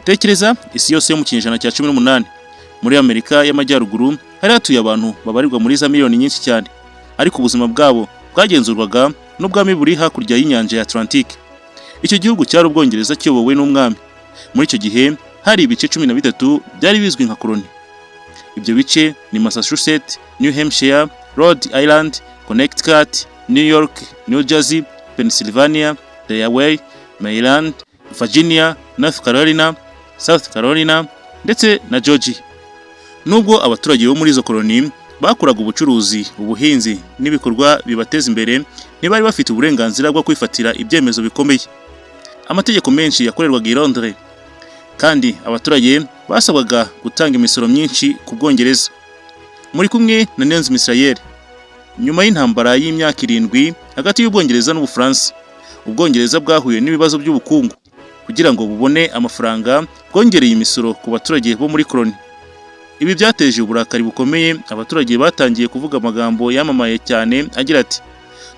Tekereza isi yose yo mu kinyejana cya 18 muri Amerika y'Amajyaruguru hari hatuye abantu babarirwa muri za miliyoni nyinshi cyane, ariko ubuzima bwabo bwagenzurwaga n'ubwami buri hakurya y'inyanja ya Atlantique. Icyo gihugu cyari Ubwongereza kiyobowe n'umwami. Muri icyo gihe hari ibice 13 byari bizwi nka koloni. Ibyo bice ni Massachusetts, New Hampshire, Rhode Island, Connecticut, New York, New Jersey, Pennsylvania, Delaware, Maryland, Virginia, North Carolina, South Carolina ndetse na Georgia. Nubwo abaturage bo muri izo koloni bakuraga ubucuruzi, ubuhinzi n'ibikorwa bibateza imbere, ntibari bafite uburenganzira bwo kwifatira ibyemezo bikomeye. Amategeko menshi yakorerwaga i Londres, kandi abaturage basabwaga gutanga imisoro myinshi ku Bwongereza. Muri kumwe na Niyonzima Israel, nyuma y'intambara y'imyaka 7 hagati y'Ubwongereza n'Ubufaransa, Ubwongereza bwahuye n'ibibazo by'ubukungu. Kugira ngo bubone amafaranga, bwongereye imisoro ku baturage bo muri koloni. Ibi byateje uburakari bukomeye. Abaturage batangiye kuvuga amagambo yamamaye cyane agira ati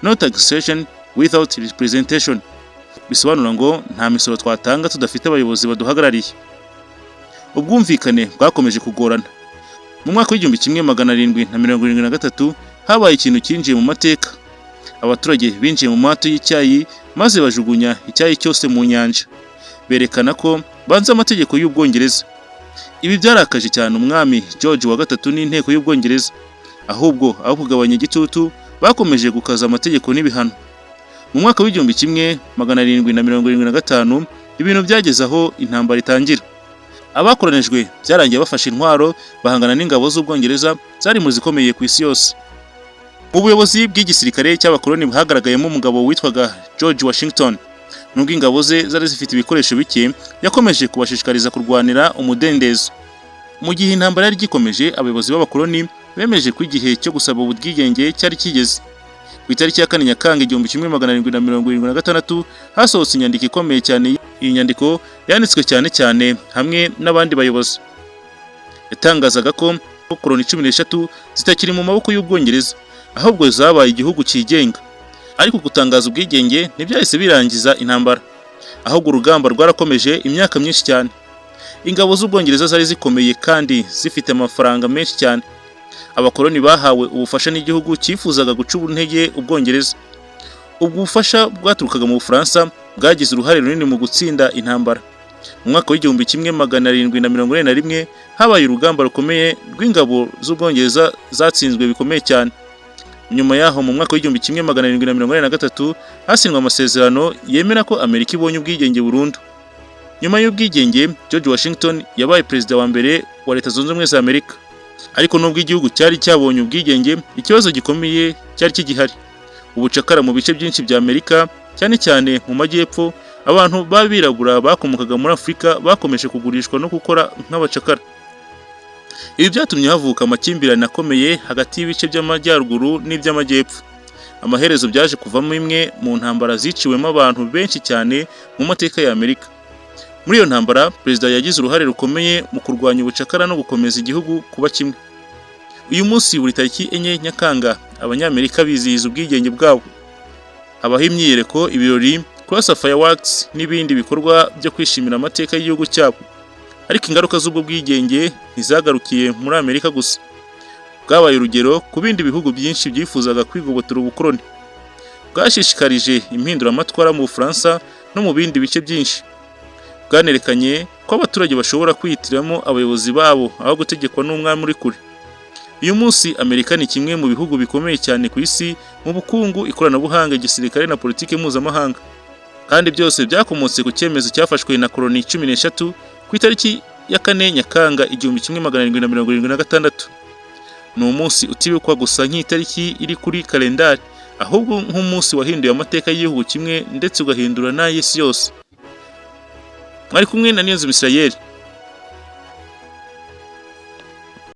"No taxation without representation", bisobanura ngo nta misoro twatanga tudafite abayobozi baduhagarariye. Ubwumvikane bwakomeje kugorana. Mu mwaka w'1773 habaye ikintu cyinjiye mu mateka. Abaturage binjiye mu mato y'icyayi maze bajugunya icyayi cyose mu nyanja, berekana ko banze amategeko y'Ubwongereza. Ibi byarakaje cyane umwami George wa gatatu n'inteko y'Ubwongereza. Ahubwo aho kugabanya igitutu, bakomeje gukaza amategeko n'ibihano. Mu mwaka w'1775 ibintu byageze aho intambara itangira. Abakoranijwe byarangiye bafashe intwaro bahangana n'ingabo z'Ubwongereza zari mu zikomeye ku isi yose. Mu buyobozi bw'igisirikare cy'abakoloni hagaragayemo umugabo witwaga George Washington. Nubwo ingabo ze zari zifite ibikoresho bike, yakomeje kubashishikariza kurwanira umudendezo. Mu gihe intambara yari gikomeje, abayobozi b'abakoloni bemeje ko igihe cyo gusaba ubwigenge cyari kigeze. Ku itariki ya 4 Nyakanga 1776 hasohotse inyandiko ikomeye cyane. Iyi nyandiko yanditswe cyane hamwe n'abandi bayobozi. Yatangazaga ko koloni 13 zitakiri mu maboko y'Ubwongereza, ahubwo zabaye igihugu cyigenga. Ariko gutangaza ubwigenge ntibyahise birangiza intambara, ahubwo urugamba rwarakomeje imyaka myinshi cyane. Ingabo z'Ubwongereza zari zikomeye kandi zifite amafaranga menshi cyane. Abakoloni bahawe ubufasha n'igihugu cyifuzaga guca intege Ubwongereza. Ubwo bufasha bwaturukaga mu Bufaransa bwagize uruhare runini mu gutsinda intambara. Mu mwaka w'1741 habaye urugamba rukomeye rw'ingabo z'Ubwongereza zatsinzwe bikomeye cyane. Nyuma yaho mu mwaka w'1783 hasinywe amasezerano yemera ko Amerika ibonye ubwigenge burundu. Nyuma y'ubwigenge, George Washington yabaye perezida wa mbere wa Leta Zunze Ubumwe za Amerika. Ariko nubwo igihugu cyari cyabonye ubwigenge, ikibazo gikomeye cyari kigihari. Ubucakara mu bice byinshi bya Amerika, cyane cyane mu majyepfo, abantu babirabura bakomokaga muri Afurika bakomeje kugurishwa no gukora nk'abacakara. Ibi byatumye havuka amakimbirane akomeye hagati y'ibice by'amajyaruguru n'iby'amajyepfo. Amaherezo byaje kuvamo imwe mu ntambara ziciwemo abantu benshi cyane mu mateka ya Amerika. Muri iyo ntambara, perezida yagize uruhare rukomeye mu kurwanya ubucakara no gukomeza igihugu kuba kimwe. Uyu munsi buri tariki 4 Nyakanga Abanyamerika bizihiza ubwigenge bwabo. Habaho imyiyereko, ibirori, kurasa fireworks n'ibindi bikorwa byo kwishimira amateka y'igihugu cyabo. Ariko ingaruka z'ubwo bwigenge ntizagarukiye muri Amerika gusa. Bwabaye urugero ku bindi bihugu byinshi byifuzaga kwigobotora ubukoloni. Bwashishikarije impinduramatwara mu Bufaransa no mu bindi bice byinshi. Bwanerekanye ko abaturage bashobora kwihitiramo abayobozi babo aho gutegekwa n'umwami uri kure. Uyu munsi Amerika ni kimwe mu bihugu bikomeye cyane ku isi mu bukungu, ikoranabuhanga, igisirikare na politiki mpuzamahanga. Kandi byose byakomotse ku cyemezo cyafashwe na koloni 13 ku itariki ya 4 Nyakanga 1776. Ni umunsi utibukwa gusa nk'itariki iri kuri kalendari, ahubwo nk'umunsi wahinduye amateka y'igihugu kimwe ndetse ugahindura n'ay'isi yose. Mwari kumwe na Niyonzima Israel.